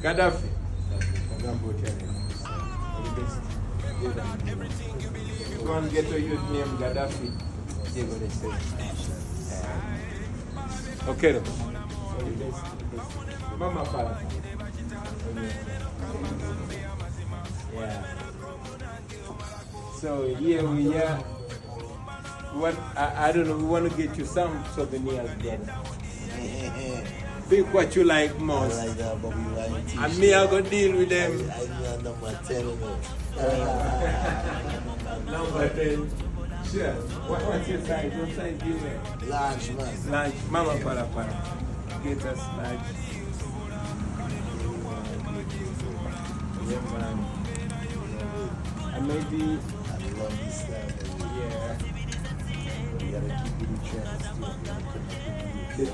Gaddafi. Go and get a youth named Gaddafi. Okay, though. Mama Pala. Yeah. So here we are. I don't know, we want to get you some souvenirs, brother. Pick what you like most. I like that Bobi wine t-shirt. And me, I go deal with them. I know number 10 in Number 10. Sure. What's your size? What size do you wear? Large, man. Large. Mama para. Get us large. Yeah, man. And maybe... I love this style. Yeah. You gotta keep it in trend. This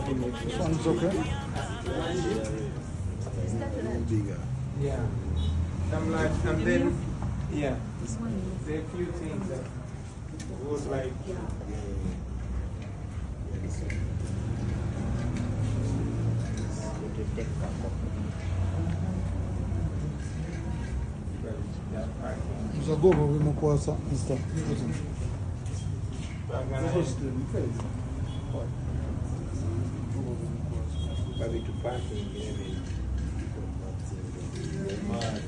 one's okay? Bigger. Yeah. Some large. And then, yeah. There are a few things that would like... Za gogo wymokołasa insta. Maybe to parking,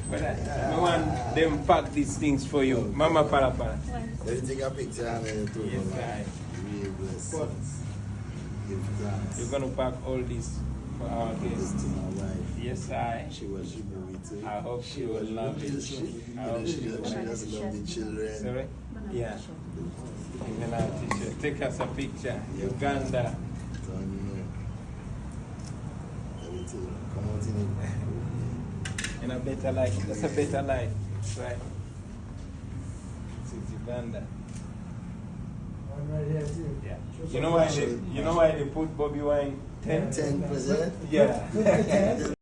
but I want them pack these things for you. Mama para. Let me take a picture and then too. Yes, I. Real blessings. Give thanks. You're gonna pack all this for our This guests. to my wife. Yes, I. She was movie too. I hope she will love it. She I hope she will. just love the children. Sorry? Yeah. Even our teacher. Take us a picture. Uganda. Come on, Tini. In a better life. That's a better life. Right. This is Uganda. Yeah. You know why they put Bobi wine 10? 10%? Yeah.